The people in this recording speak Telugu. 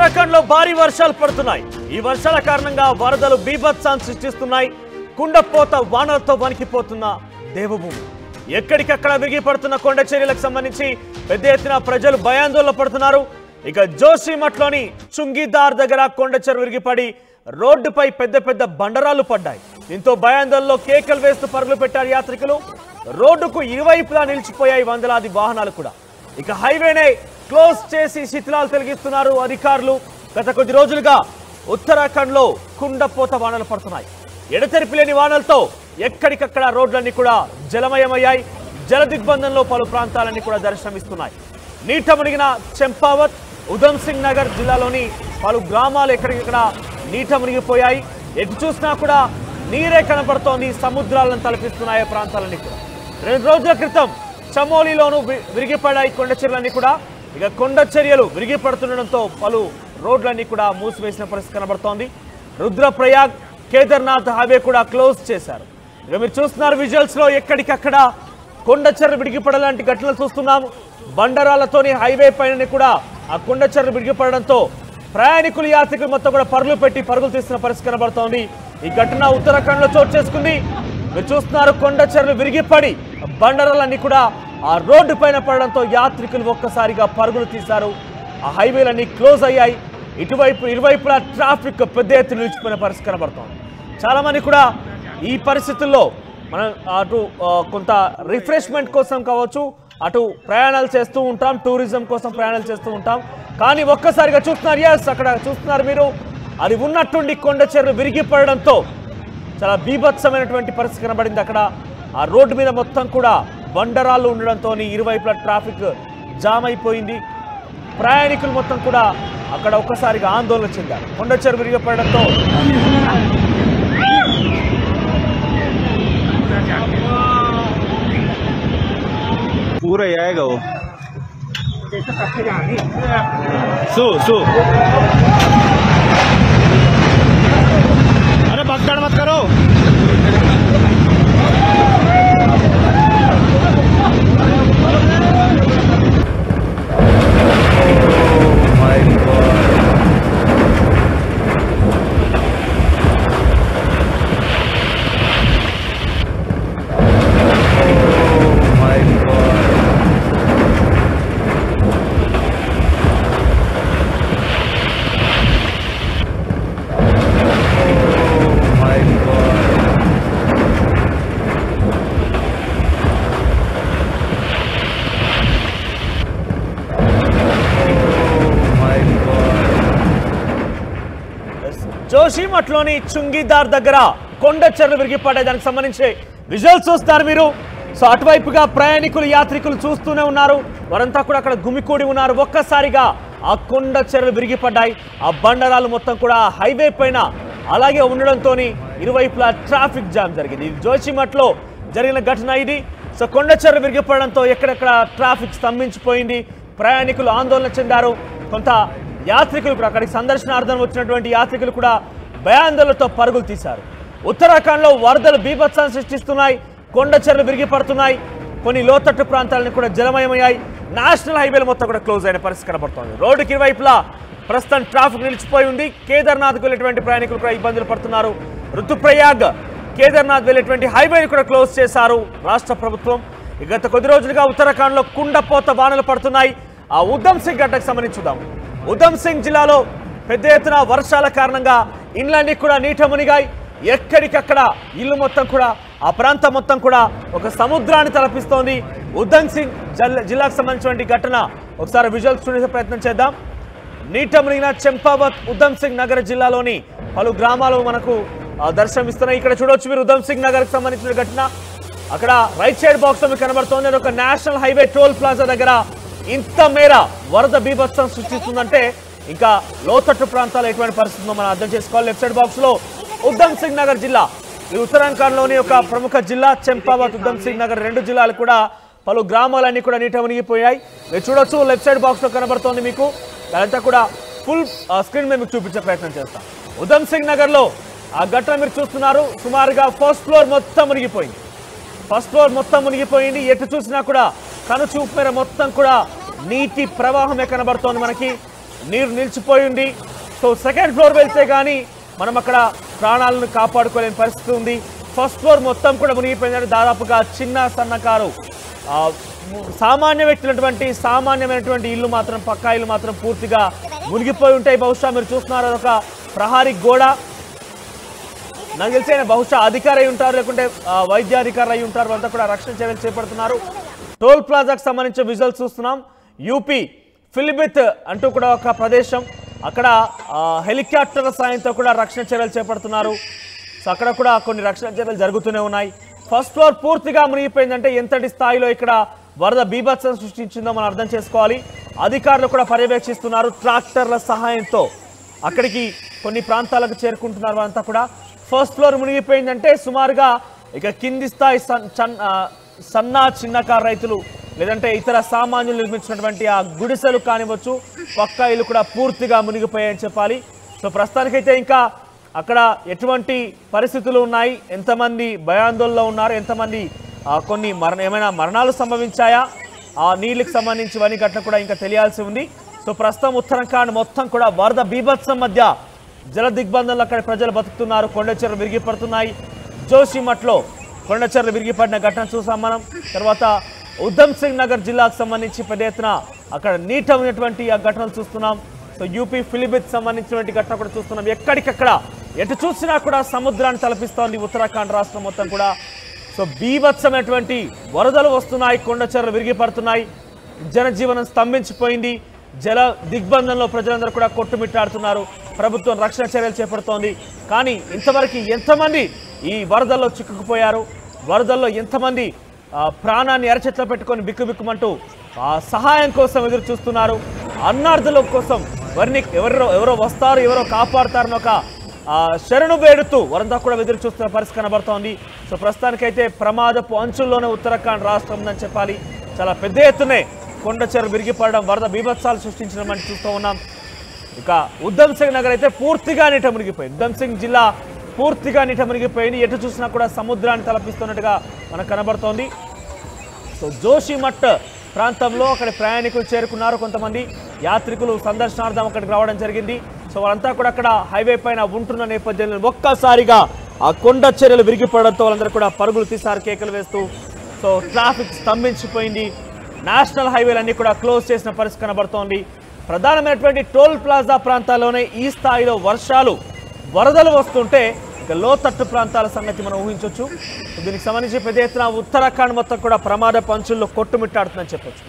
ఉత్తరాఖండ్ లో భారీ వర్షాలు పడుతున్నాయి. ఈ వర్షాల కారణంగా వరదలు బీభత్సాన్ని సృష్టిస్తున్నాయి. కుండపోత వానలతో వణికిపోతున్న దేవభూమి. ఎక్కడికక్కడ విరిగి పడుతున్న కొండ చర్యలకు సంబంధించి పెద్ద ఎత్తున ప్రజలు భయాందోళన పడుతున్నారు. ఇక జోషిమఠ్లోని చుంగిదార్ దగ్గర కొండ చెరువు విరిగిపడి రోడ్డుపై పెద్ద పెద్ద బండరాలు పడ్డాయి. దీంతో భయాందోళనలో కేకలు వేస్తూ పరుగులు పెట్టారు యాత్రికులు. రోడ్డుకు ఇరువైపులా నిలిచిపోయాయి వందలాది వాహనాలు కూడా. ఇక హైవేనే క్లోజ్ చేసి శిథిలాలు తొలగిస్తున్నారు అధికారులు. గత కొద్ది రోజులుగా ఉత్తరాఖండ్ లో కుండపోత వానలు పడుతున్నాయి. ఎడతెరిపి లేని వానలతో ఎక్కడికక్కడ రోడ్లన్నీ కూడా జలమయమయ్యాయి. జల దిగ్బంధంలో పలు ప్రాంతాలన్నీ కూడా దర్శనమిస్తున్నాయి. నీట మునిగిన చంపావత్, ఉధమ్ సింగ్ నగర్ జిల్లాలోని పలు గ్రామాలు ఎక్కడికక్కడ నీట మునిగిపోయాయి. ఎటు చూసినా కూడా నీరే కనబడుతోంది. సముద్రాలను తలపిస్తున్నాయి ప్రాంతాలన్నీ కూడా. 2 రోజుల క్రితం చమోలీలోనూ విరిగిపడాయి కొండ చర్యలన్నీ కూడా. ఇక కొండ చర్యలు విరిగిపడుతుండడంతో పలు రోడ్లన్నీ కూడా మూసివేసిన పరిస్థితి కనబడుతోంది. రుద్రప్రయాగ్, కేదార్నాథ్ హైవే కూడా క్లోజ్ చేశారు. ఇక మీరు చూస్తున్నారు విజువల్స్ లో ఎక్కడికక్కడ కొండ చర్యలు విరిగిపడలాంటి ఘటనలు చూస్తున్నాము. బండరాలతోని హైవే పైన కూడా ఆ కొండ చర్యలు విరిగిపడడంతో ప్రయాణికులు, యాత్రికులు మొత్తం కూడా పరుగులు తీస్తున్న పరిస్థితి కనబడుతోంది. ఈ ఘటన ఉత్తరాఖండ్ లో చోటు చేసుకుంది. మీరు చూస్తున్నారు కొండ చర్యలు విరిగిపడి బండరాలన్నీ కూడా ఆ రోడ్డు పైన పడడంతో యాత్రికులు ఒక్కసారిగా పరుగులు తీశారు. ఆ హైవేలన్నీ క్లోజ్ అయ్యాయి. ఇరువైపులా ట్రాఫిక్ పెద్ద ఎత్తున నిలిచిపోయిన పరిస్థితి కనబడుతోంది. చాలా మంది కూడా ఈ పరిస్థితుల్లో మనం అటు కొంత రిఫ్రెష్మెంట్ కోసం కావచ్చు, అటు ప్రయాణాలు చేస్తూ ఉంటాం, టూరిజం కోసం ప్రయాణాలు చేస్తూ ఉంటాం. కానీ ఒక్కసారిగా చూస్తున్నారు, ఎస్ అక్కడ చూస్తున్నారు మీరు, అది ఉన్నట్టుండి కొండ చర్యలు విరిగిపడడంతో చాలా బీభత్సమైనటువంటి పరిస్థితి కనబడింది. అక్కడ ఆ రోడ్డు మీద మొత్తం కూడా బండరాళ్ళు ఉండడంతో ఇరువైపులా ట్రాఫిక్ జామ్ అయిపోయింది. ప్రయాణికులు మొత్తం కూడా అక్కడ ఒక్కసారిగా ఆందోళన చెందారు. కొండ చర్యలు విరిగిపడడంతో पूरा आएगा वो सू अरे भगदड़ मत करो। జోషిమఠ్లోని చుంగిదార్ దగ్గర కొండ చర్యలు విరిగిపడ్డాయి. దానికి సంబంధించి విజువల్స్ చూస్తారు మీరు. సో అటువైపుగా ప్రయాణికులు, యాత్రికులు చూస్తూనే ఉన్నారు. వారంతా కూడా అక్కడ గుమికూడి ఉన్నారు. ఒక్కసారిగా ఆ కొండ చర్యలు విరిగిపడ్డాయి. ఆ బండరాలు మొత్తం కూడా హైవే పైన అలాగే ఉండడంతో ఇరువైపులా ట్రాఫిక్ జామ్ జరిగింది. ఇది జోషిమఠ్లో జరిగిన ఘటన ఇది. సో కొండ చర్యలు విరిగిపడడంతో ఎక్కడెక్కడ ట్రాఫిక్ స్తంభించిపోయింది. ప్రయాణికులు ఆందోళన చెందారు. కొంత యాత్రికులు కూడా, అక్కడికి సందర్శనార్థం వచ్చినటువంటి యాత్రికులు కూడా భయాందోళనతో పరుగులు తీశారు. ఉత్తరాఖండ్లో వరదలు బీభత్సాన్ని సృష్టిస్తున్నాయి. కొండ చర్యలు విరిగిపడుతున్నాయి. కొన్ని లోతట్టు ప్రాంతాలను కూడా జలమయమయ్యాయి. నేషనల్ హైవేలు మొత్తం కూడా క్లోజ్ అయిన పరిస్థితి కనబడుతోంది. రోడ్డుకి ఇరువైపులా ప్రస్తుతం ట్రాఫిక్ నిలిచిపోయి ఉంది. కేదార్నాథ్కు వెళ్ళేటువంటి ప్రయాణికులు కూడా ఇబ్బందులు పడుతున్నారు. రుతుప్రయాగ్, కేదార్నాథ్ వెళ్ళేటువంటి హైవేని కూడా క్లోజ్ చేశారు రాష్ట్ర ప్రభుత్వం. గత కొద్ది రోజులుగా ఉత్తరాఖండ్లో కుండపోత వానలు పడుతున్నాయి. ఆ ఉధమ్ సింగ్ ఘటనకు సంబంధించి చూద్దాం. ఉధమ్ సింగ్ జిల్లాలో పెద్ద ఎత్తున వర్షాల కారణంగా ఇండ్లన్నీ కూడా నీట మునిగాయి. ఎక్కడికక్కడ ఇల్లు మొత్తం కూడా, ఆ ప్రాంతం మొత్తం కూడా ఒక సముద్రాన్ని తలపిస్తోంది. ఉధమ్ సింగ్ జిల్లాకు సంబంధించినటువంటి ఘటన ఒకసారి విజువల్స్ చూసే ప్రయత్నం చేద్దాం. నీట మునిగిన చంపావత్, ఉధమ్ సింగ్ నగర్ జిల్లాలోని పలు గ్రామాలు మనకు దర్శనమిస్తున్నాయి. ఇక్కడ చూడవచ్చు మీరు ఉధమ్ సింగ్ నగర్కి సంబంధించిన ఘటన. అక్కడ రైట్ సైడ్ బాక్స్ లో మీకు కనబడుతోంది. ఒక నేషనల్ హైవే టోల్ ప్లాజా దగ్గర ఇంత మేర వరద బీభత్సం సృష్టిస్తుందంటే ఇంకా లోతట్టు ప్రాంతాలు ఎటువంటి పరిస్థితుందో మనం అర్థం చేసుకోవాలి. లెఫ్ట్ సైడ్ బాక్స్ లో ఉధమ్ సింగ్ నగర్ జిల్లా, ఈ ఉత్తరాఖండ్లోని ఒక ప్రముఖ జిల్లా చంపావత్, ఉధమ్ సింగ్ నగర్ 2 జిల్లాలు కూడా పలు గ్రామాలన్నీ కూడా నీట మునిగిపోయాయి. మీరు చూడొచ్చు లెఫ్ట్ సైడ్ బాక్స్ లో కనబడుతోంది మీకు. అదంతా కూడా ఫుల్ స్క్రీన్ మీద మీకు చూపించే ప్రయత్నం చేస్తాం. ఉధమ్ సింగ్ నగర్ లో ఆ ఘటన మీరు చూస్తున్నారు. సుమారుగా ఫస్ట్ ఫ్లోర్ మొత్తం మునిగిపోయింది. ఎటు చూసినా కూడా కనుచూపు మేర మొత్తం కూడా నీటి ప్రవాహమే కనబడుతోంది మనకి. నీరు నిలిచిపోయి ఉంది. సో సెకండ్ ఫ్లోర్ వెళ్తే కానీ మనం అక్కడ ప్రాణాలను కాపాడుకోలేని పరిస్థితి ఉంది. ఫస్ట్ ఫ్లోర్ మొత్తం కూడా మునిగిపోయిందంటే దాదాపుగా చిన్న సన్నకారు సామాన్యమైనటువంటి ఇల్లు మాత్రం పక్కా ఇల్లు మాత్రం పూర్తిగా మునిగిపోయి ఉంటాయి. బహుశా మీరు చూస్తున్నారు అదొక ప్రహారీ గోడ. నాకు తెలిసి ఆయన బహుశా అధికారి అయి ఉంటారు, లేకుంటే వైద్యాధికారులు అయి ఉంటారు. అంతా కూడా రక్షణ చర్యలు చేపడుతున్నారు. టోల్ ప్లాజాకు సంబంధించిన విజువల్స్ చూస్తున్నాం. యూపీ ఫిలిబిత్ అంటూ కూడా ఒక ప్రదేశం, అక్కడ హెలికాప్టర్ల సాయంతో కూడా రక్షణ చర్యలు చేపడుతున్నారు. సో అక్కడ కూడా కొన్ని రక్షణ చర్యలు జరుగుతూనే ఉన్నాయి. ఫస్ట్ ఫ్లోర్ పూర్తిగా మునిగిపోయిందంటే ఎంతటి స్థాయిలో ఇక్కడ వరద బీభత్సం సృష్టించిందో మనం అర్థం చేసుకోవాలి. అధికారులు కూడా పర్యవేక్షిస్తున్నారు. ట్రాక్టర్ల సహాయంతో అక్కడికి కొన్ని ప్రాంతాలకు చేరుకుంటున్నారు. అంతా కూడా ఫస్ట్ ఫ్లోర్ మునిగిపోయిందంటే సుమారుగా ఇక కింది స్థాయి సన్న చిన్నకారు రైతులు లేదంటే ఇతర సామాన్యులు నిర్మించినటువంటి ఆ గుడిసెలు కానివచ్చు, పక్కా ఇల్లు కూడా పూర్తిగా మునిగిపోయాయని చెప్పాలి. సో ప్రస్తుతానికైతే ఇంకా అక్కడ ఎటువంటి పరిస్థితులు ఉన్నాయి, ఎంతమంది భయాందోళనలో ఉన్నారు, ఎంతమంది కొన్ని ఏమైనా మరణాలు సంభవించాయా, ఆ నీళ్ళకి సంబంధించివన్నీ గట్ల కూడా ఇంకా తెలియాల్సి ఉంది. సో ప్రస్తుతం ఉత్తరాఖండ్ మొత్తం కూడా వరద బీభత్సం మధ్య జల దిగ్బంధంలో అక్కడ ప్రజలు బతుకుతున్నారు. కొండ చెరువులు విరిగిపడుతున్నాయి. జోషిమఠ్లో కొండ చెరువులు విరిగిపడిన ఘటన చూసాం మనం. తర్వాత ఉధమ్ సింగ్ నగర్ జిల్లాకు సంబంధించి పెద్ద ఎత్తున అక్కడ నీట ఉన్నటువంటి ఆ ఘటనలు చూస్తున్నాం. సో యూపీ ఫిలిబిత్ సంబంధించినటువంటి ఘటన కూడా చూస్తున్నాం. ఎక్కడికక్కడ ఎటు చూసినా కూడా సముద్రాన్ని తలపిస్తోంది ఉత్తరాఖండ్ రాష్ట్రం మొత్తం కూడా. సో బీభత్సమైనటువంటి వరదలు వస్తున్నాయి, కొండ చెరువులు విరిగిపడుతున్నాయి, జనజీవనం స్తంభించిపోయింది. జల దిగ్బంధంలో ప్రజలందరూ కూడా కొట్టుమిట్టాడుతున్నారు. ప్రభుత్వం రక్షణ చర్యలు చేపడుతోంది. కానీ ఇంతవరకు ఎంతమంది ఈ వరదల్లో చిక్కుకుపోయారు, వరదల్లో ఎంతమంది ప్రాణాన్ని అరచేతిలో పెట్టుకొని బిక్కుబిక్కుమంటూ సహాయం కోసం ఎదురు చూస్తున్నారు. అన్నార్థుల కోసం ఎవరో వస్తారు, ఎవరో కాపాడుతారని ఒక శరణు వేడుతూ వారంతా కూడా ఎదురు చూస్తున్న పరిస్థితి కనబడుతోంది. సో ప్రస్తుతానికైతే ప్రమాదపు అంచుల్లోనే ఉత్తరాఖండ్ రాష్ట్రం ఉందని చెప్పాలి. చాలా పెద్ద ఎత్తునే కొండ చెరువు విరిగిపడడం, వరద బీభత్సాలు సృష్టించడం అని చూస్తూ ఉన్నాం. ఇక ఉధమ్ సింగ్ నగర్ అయితే పూర్తిగా నీట మునిగిపోయింది. ఉధమ్ సింగ్ జిల్లా పూర్తిగా నీట మునిగిపోయింది. ఎటు చూసినా కూడా సముద్రాన్ని తలపిస్తున్నట్టుగా మనకు కనబడుతోంది. సో జోషిమఠ్ ప్రాంతంలో అక్కడ ప్రయాణికులు చేరుకున్నారు. కొంతమంది యాత్రికులు సందర్శనార్థం అక్కడికి రావడం జరిగింది. సో వాళ్ళంతా కూడా అక్కడ హైవే పైన ఉంటున్న నేపథ్యంలో ఒక్కసారిగా ఆ కొండ చర్యలు విరిగిపడడంతో వాళ్ళందరూ కూడా పరుగులు తీశారు, కేకలు వేస్తూ. సో ట్రాఫిక్ స్తంభించిపోయింది. నేషనల్ హైవేలన్నీ కూడా క్లోజ్ చేసిన పరిస్థితి కనబడుతోంది. ప్రధానమైనటువంటి టోల్ ప్లాజా ప్రాంతాల్లోనే ఈ స్థాయిలో వరదలు వస్తుంటే ఇక లోతట్టు ప్రాంతాల సంగతి మనం ఊహించవచ్చు. దీనికి సంబంధించి పెద్ద ఎత్తున ఉత్తరాఖండ్ మొత్తం కూడా ప్రమాద పంచుల్లో కొట్టుమిట్టాడుతుందని చెప్పొచ్చు.